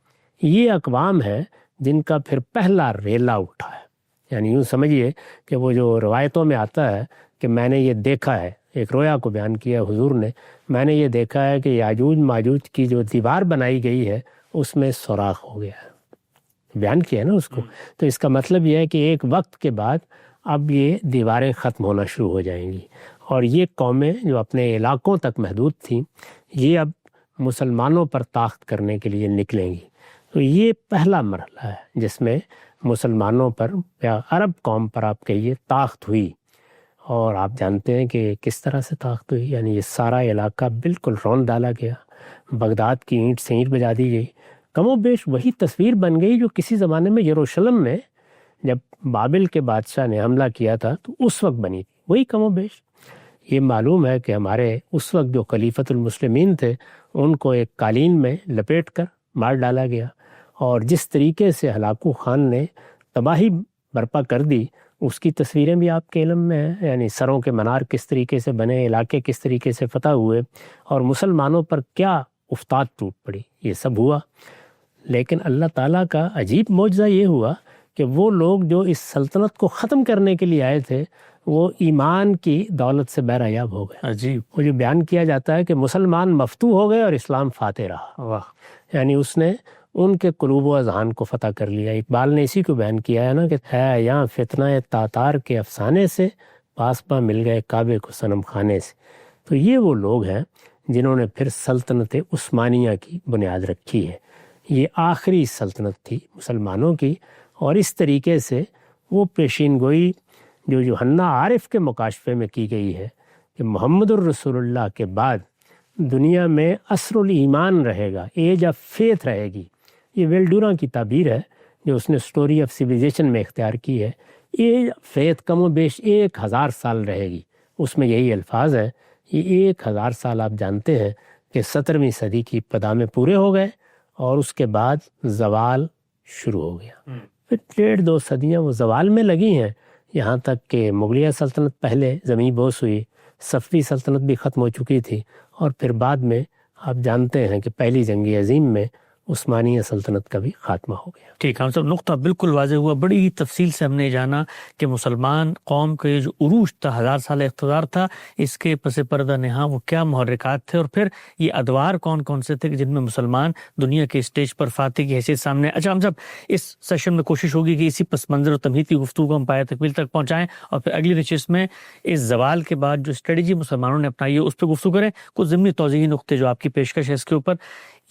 یہ اقوام ہیں جن کا پھر پہلا ریلا اٹھا ہے، یعنی یوں سمجھیے کہ وہ جو روایتوں میں آتا ہے کہ میں نے یہ دیکھا ہے، ایک رویا کو بیان کیا حضور نے، میں نے یہ دیکھا ہے کہ یاجوج ماجوج کی جو دیوار بنائی گئی ہے اس میں سوراخ ہو گیا ہے، بیان کیا ہے نا اس کو۔ تو اس کا مطلب یہ ہے کہ ایک وقت کے بعد اب یہ دیواریں ختم ہونا شروع ہو جائیں گی، اور یہ قومیں جو اپنے علاقوں تک محدود تھیں یہ اب مسلمانوں پر طاقت کرنے کے لیے نکلیں گی۔ تو یہ پہلا مرحلہ ہے جس میں مسلمانوں پر یا عرب قوم پر آپ کہیے طاقت ہوئی، اور آپ جانتے ہیں کہ کس طرح سے طاقت ہوئی، یعنی یہ سارا علاقہ بالکل رون ڈالا گیا، بغداد کی اینٹ سے اینٹ بجا دی گئی۔ کم و بیش وہی تصویر بن گئی جو کسی زمانے میں یروشلم میں جب بابل کے بادشاہ نے حملہ کیا تھا تو اس وقت بنی تھی، وہی کم و بیش۔ یہ معلوم ہے کہ ہمارے اس وقت جو خلیفۃ المسلمین تھے ان کو ایک قالین میں لپیٹ کر مار ڈالا گیا، اور جس طریقے سے ہلاکو خان نے تباہی برپا کر دی اس کی تصویریں بھی آپ کے علم میں ہیں، یعنی سروں کے منار کس طریقے سے بنے، علاقے کس طریقے سے فتح ہوئے، اور مسلمانوں پر کیا افتاد ٹوٹ پڑی، یہ سب ہوا۔ لیکن اللہ تعالیٰ کا عجیب معجزہ یہ ہوا کہ وہ لوگ جو اس سلطنت کو ختم کرنے کے لیے آئے تھے وہ ایمان کی دولت سے بہرحیاب ہو گئے۔ عجیب، وہ جو بیان کیا جاتا ہے کہ مسلمان مفتوح ہو گئے اور اسلام فاتح رہا، واہ، یعنی اس نے ان کے قلوب و اذہان کو فتح کر لیا۔ اقبال نے اسی کو بیان کیا ہے نا کہ ہے یہاں فتنہ تاتار کے افسانے سے، پاسباں مل گئے کعبے کو صنم خانے سے۔ تو یہ وہ لوگ ہیں جنہوں نے پھر سلطنت عثمانیہ کی بنیاد رکھی ہے۔ یہ آخری سلطنت تھی مسلمانوں کی، اور اس طریقے سے وہ پیشین گوئی جو یوحنا عارف کے مکاشفے میں کی گئی ہے کہ محمد الرسول اللہ کے بعد دنیا میں عصر الایمان رہے گا، ایج آف فیتھ رہے گی۔ یہ ویلڈورا کی تعبیر ہے جو اس نے سٹوری آف سیویلائزیشن میں اختیار کی ہے۔ ایج آف فیتھ کم و بیش 1000 سال رہے گی، اس میں یہی الفاظ ہیں۔ یہ 1000 سال آپ جانتے ہیں کہ 17ویں صدی کی ابتدا میں پورے ہو گئے، اور اس کے بعد زوال شروع ہو گیا۔ پھر 1.5-2 صدیاں وہ زوال میں لگی ہیں، یہاں تک کہ مغلیہ سلطنت پہلے زمین بوس ہوئی، صفوی سلطنت بھی ختم ہو چکی تھی، اور پھر بعد میں آپ جانتے ہیں کہ پہلی جنگ عظیم میں عثمانیہ سلطنت کا بھی خاتمہ ہو گیا۔ ٹھیک ہے، ہم سب نقطہ بالکل واضح ہوا، بڑی ہی تفصیل سے ہم نے جانا کہ مسلمان قوم کا یہ جو عروج تھا، 1000 سال اقتدار تھا، اس کے پس پردہ نہاں وہ کیا محرکات تھے، اور پھر یہ ادوار کون کون سے تھے جن میں مسلمان دنیا کے اسٹیج پر فاتح کی حیثیت سامنے۔ اچھا، ہم سب اس سیشن میں کوشش ہوگی کہ اسی پس منظر و تمہید کی گفتگو کو ہم پایہ تکمیل تک پہنچائیں، اور پھر اگلی نشست میں اس زوال کے بعد جو اسٹریٹجی مسلمانوں نے اپنائی ہے اس پہ گفتگو کریں، کچھ ضمنی توضیحی نقطے جو آپ کی پیشکش ہے اس کے اوپر۔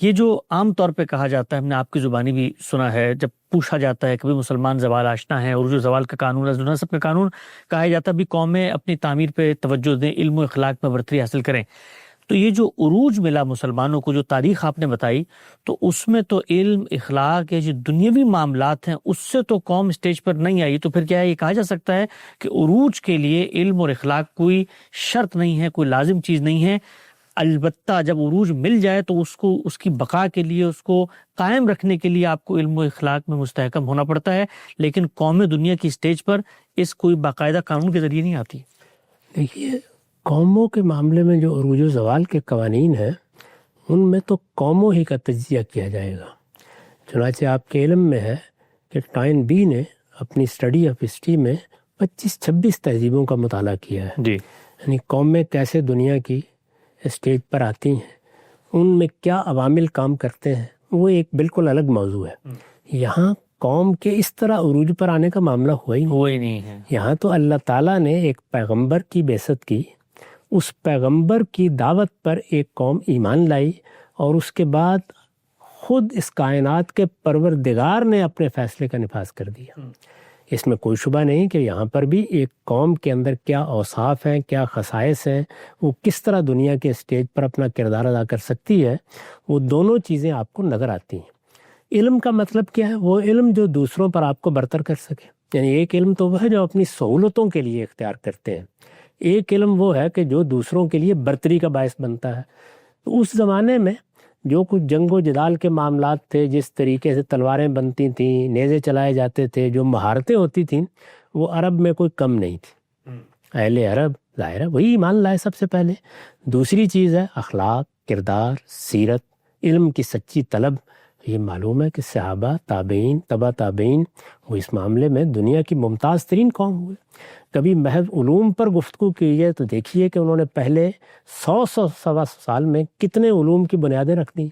یہ جو عام طور پہ کہا جاتا ہے، ہم نے آپ کی زبانی بھی سنا ہے، جب پوچھا جاتا ہے کبھی مسلمان زوال آشنا ہے، اور جو زوال کا قانون ہے، نصب کا قانون کہا جاتا ہے بھی قومیں اپنی تعمیر پہ توجہ دیں، علم و اخلاق میں برتری حاصل کریں۔ تو یہ جو عروج ملا مسلمانوں کو، جو تاریخ آپ نے بتائی، تو اس میں تو علم، اخلاق، یہ جو دنیاوی معاملات ہیں اس سے تو قوم اسٹیج پر نہیں آئی، تو پھر کیا یہ کہا جا سکتا ہے کہ عروج کے لیے علم اور اخلاق کوئی شرط نہیں ہے، کوئی لازم چیز نہیں ہے؟ البتہ جب عروج مل جائے تو اس کو، اس کی بقا کے لیے، اس کو قائم رکھنے کے لیے آپ کو علم و اخلاق میں مستحکم ہونا پڑتا ہے، لیکن قوم دنیا کی اسٹیج پر اس کوئی باقاعدہ قانون کے ذریعے نہیں آتی۔ دیکھیے، قوموں کے معاملے میں جو عروج و زوال کے قوانین ہیں ان میں تو قوموں ہی کا تجزیہ کیا جائے گا۔ چنانچہ آپ کے علم میں ہے کہ ٹائن بی نے اپنی اسٹڈی آف ہسٹری میں 25-26 تہذیبوں کا مطالعہ کیا ہے، جی، یعنی قومیں کیسے دنیا کی اسٹیج پر آتی ہیں، ان میں کیا عوامل کام کرتے ہیں، وہ ایک بالکل الگ موضوع ہے۔ یہاں قوم کے اس طرح عروج پر آنے کا معاملہ ہوا ہی نہیں ہے۔ یہاں تو اللہ تعالیٰ نے ایک پیغمبر کی بعثت کی، اس پیغمبر کی دعوت پر ایک قوم ایمان لائی، اور اس کے بعد خود اس کائنات کے پروردگار نے اپنے فیصلے کا نفاذ کر دیا۔ اس میں کوئی شبہ نہیں کہ یہاں پر بھی ایک قوم کے اندر کیا اوصاف ہیں، کیا خصائص ہیں، وہ کس طرح دنیا کے اسٹیج پر اپنا کردار ادا کر سکتی ہے، وہ دونوں چیزیں آپ کو نظر آتی ہیں۔ علم کا مطلب کیا ہے؟ وہ علم جو دوسروں پر آپ کو برتر کر سکے، یعنی ایک علم تو وہ ہے جو اپنی سہولتوں کے لیے اختیار کرتے ہیں، ایک علم وہ ہے کہ جو دوسروں کے لیے برتری کا باعث بنتا ہے۔ تو اس زمانے میں جو کچھ جنگ و جدال کے معاملات تھے، جس طریقے سے تلواریں بنتی تھیں، نیزے چلائے جاتے تھے، جو مہارتیں ہوتی تھیں، وہ عرب میں کوئی کم نہیں تھی۔ اہل عرب ظاہر ہے وہی ایمان لائے سب سے پہلے۔ دوسری چیز ہے اخلاق، کردار، سیرت، علم کی سچی طلب۔ یہ معلوم ہے کہ صحابہ، تابعین، تبع تابعین، وہ اس معاملے میں دنیا کی ممتاز ترین قوم ہوئے۔ کبھی محض علوم پر گفتگو کی ہے تو دیکھیے کہ انہوں نے پہلے 100 سال میں کتنے علوم کی بنیادیں رکھ دی۔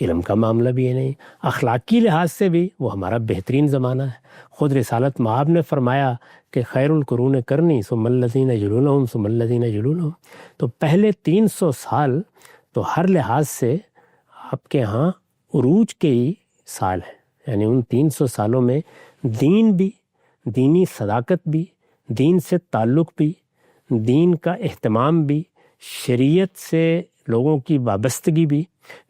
علم کا معاملہ بھی ہے نہیں، اخلاقی لحاظ سے بھی وہ ہمارا بہترین زمانہ ہے۔ خود رسالت مآب نے فرمایا کہ خیر القرون کرنی ثم الذین یلونہم ثم الذین یلونہم۔ تو پہلے 300 سال تو ہر لحاظ سے آپ کے ہاں عروج کے ہی سال ہیں، یعنی ان 300 سالوں میں دین بھی، دینی صداقت بھی، دین سے تعلق بھی، دین کا اہتمام بھی، شریعت سے لوگوں کی وابستگی بھی،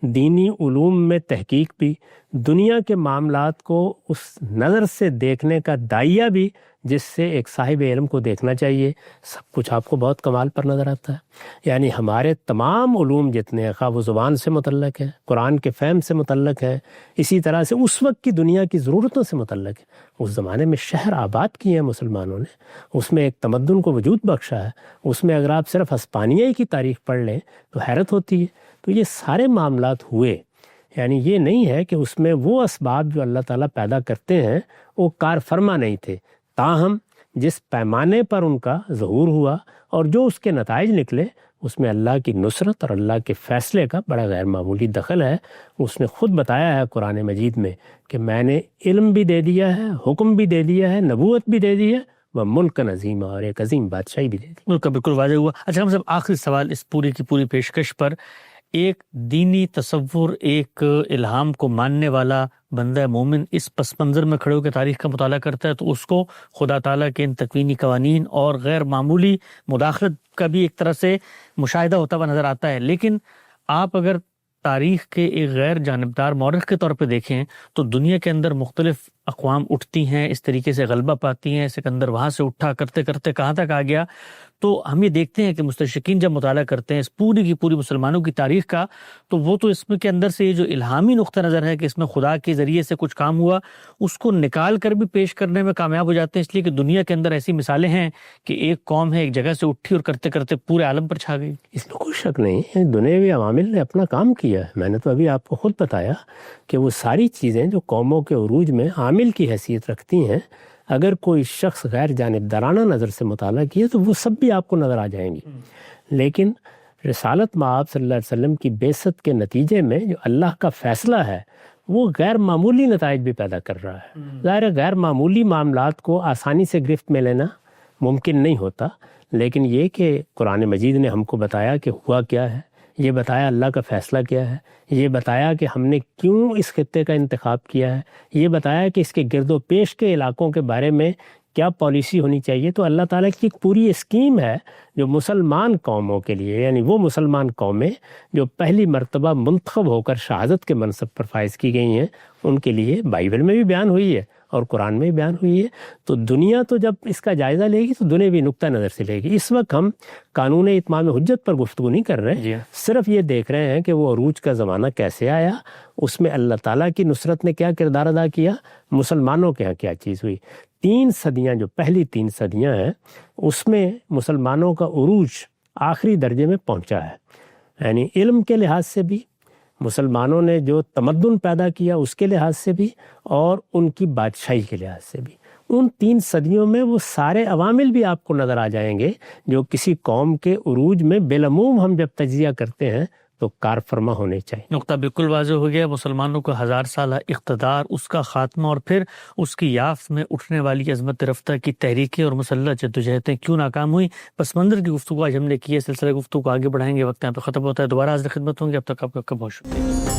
دینی علوم میں تحقیق بھی، دنیا کے معاملات کو اس نظر سے دیکھنے کا داعیہ بھی جس سے ایک صاحب علم کو دیکھنا چاہیے، سب کچھ آپ کو بہت کمال پر نظر آتا ہے۔ یعنی ہمارے تمام علوم جتنے ہیں، خواہ وہ زبان سے متعلق ہے، قرآن کے فہم سے متعلق ہے، اسی طرح سے اس وقت کی دنیا کی ضرورتوں سے متعلق ہے۔ اس زمانے میں شہر آباد کیے ہیں مسلمانوں نے، اس میں ایک تمدن کو وجود بخشا ہے، اس میں اگر آپ صرف ہسپانیہ کی تاریخ پڑھ لیں تو حیرت ہوتی ہے۔ تو یہ سارے معاملات ہوئے، یعنی یہ نہیں ہے کہ اس میں وہ اسباب جو اللہ تعالیٰ پیدا کرتے ہیں وہ کار فرما نہیں تھے، تاہم جس پیمانے پر ان کا ظہور ہوا اور جو اس کے نتائج نکلے، اس میں اللہ کی نصرت اور اللہ کے فیصلے کا بڑا غیر معمولی دخل ہے۔ اس نے خود بتایا ہے قرآن مجید میں کہ میں نے علم بھی دے دیا ہے، حکم بھی دے دیا ہے، نبوت بھی دے دی ہے، وہ ملک عظیم، اور ایک عظیم بادشاہی بھی دے دی۔ ملک کا بالکل واضح ہوا۔ اچھا، ہم سب آخری سوال اس پوری کی پوری پیشکش پر، ایک دینی تصور، ایک الہام کو ماننے والا بندہ مومن اس پس منظر میں کھڑے ہو کے تاریخ کا مطالعہ کرتا ہے تو اس کو خدا تعالیٰ کے ان تکوینی قوانین اور غیر معمولی مداخلت کا بھی ایک طرح سے مشاہدہ ہوتا ہوا نظر آتا ہے۔ لیکن آپ اگر تاریخ کے ایک غیر جانبدار مورخ کے طور پہ دیکھیں تو دنیا کے اندر مختلف اقوام اٹھتی ہیں، اس طریقے سے غلبہ پاتی ہیں، سکندر وہاں سے اٹھا کرتے کرتے کہاں تک آ گیا. تو ہم یہ دیکھتے ہیں کہ مستشرقین جب مطالعہ کرتے ہیں اس پوری کی پوری مسلمانوں کی تاریخ کا، تو وہ تو اس میں کے اندر سے یہ جو الہامی نقطہ نظر ہے کہ اس میں خدا کے ذریعے سے کچھ کام ہوا، اس کو نکال کر بھی پیش کرنے میں کامیاب ہو جاتے ہیں، اس لیے کہ دنیا کے اندر ایسی مثالیں ہیں کہ ایک قوم ہے ایک جگہ سے اٹھی اور کرتے کرتے پورے عالم پر چھا گئی. اس میں کوئی شک نہیں، دنیاوی عوامل نے اپنا کام کیا ہے. میں نے تو ابھی آپ کو خود بتایا کہ وہ ساری چیزیں جو قوموں کے عروج میں عامل کی حیثیت رکھتی ہیں، اگر کوئی شخص غیر جانبدارانہ نظر سے مطالعہ کیے تو وہ سب بھی آپ کو نظر آ جائیں گی. لیکن رسالت مآب صلی اللہ علیہ وسلم کی بعثت کے نتیجے میں جو اللہ کا فیصلہ ہے وہ غیر معمولی نتائج بھی پیدا کر رہا ہے. ظاہر ہے غیر معمولی معاملات کو آسانی سے گرفت میں لینا ممکن نہیں ہوتا، لیکن یہ کہ قرآن مجید نے ہم کو بتایا کہ ہوا کیا ہے، یہ بتایا اللہ کا فیصلہ کیا ہے، یہ بتایا کہ ہم نے کیوں اس خطے کا انتخاب کیا ہے، یہ بتایا کہ اس کے گرد و پیش کے علاقوں کے بارے میں کیا پالیسی ہونی چاہیے. تو اللہ تعالیٰ کی ایک پوری اسکیم ہے جو مسلمان قوموں کے لیے، یعنی وہ مسلمان قومیں جو پہلی مرتبہ منتخب ہو کر شہادت کے منصب پر فائز کی گئی ہیں، ان کے لیے بائبل میں بھی بیان ہوئی ہے اور قرآن میں بھی بیان ہوئی ہے. تو دنیا تو جب اس کا جائزہ لے گی تو دنیاوی نقطہ نظر سے لے گی. اس وقت ہم قانون اتمام حجت پر گفتگو نہیں کر رہے ہیں، صرف یہ دیکھ رہے ہیں کہ وہ عروج کا زمانہ کیسے آیا، اس میں اللہ تعالیٰ کی نصرت نے کیا کردار ادا کیا، مسلمانوں کے ہاں کیا چیز ہوئی. 3 صدیاں جو پہلی 3 صدیاں ہیں اس میں مسلمانوں کا عروج آخری درجے میں پہنچا ہے. یعنی علم کے لحاظ سے بھی، مسلمانوں نے جو تمدن پیدا کیا اس کے لحاظ سے بھی، اور ان کی بادشاہی کے لحاظ سے بھی. ان 3 صدیوں میں وہ سارے عوامل بھی آپ کو نظر آ جائیں گے جو کسی قوم کے عروج میں بالعموم ہم جب تجزیہ کرتے ہیں تو کار فرما ہونے چاہیے. نقطہ بالکل واضح ہو گیا. مسلمانوں کا 1000 سالہ اقتدار، اس کا خاتمہ اور پھر اس کی یافت میں اٹھنے والی عظمت رفتہ کی تحریکیں اور مسلح جدوجہدیں کیوں ناکام ہوئی. پس منظر کی گفتگو آج ہم نے کی ہے، سلسلہ گفتگو کو آگے بڑھائیں گے. وقت یہاں پہ ختم ہوتا ہے، دوبارہ حاضر خدمت ہوں گے. اب تک آپ کا بہت شکریہ.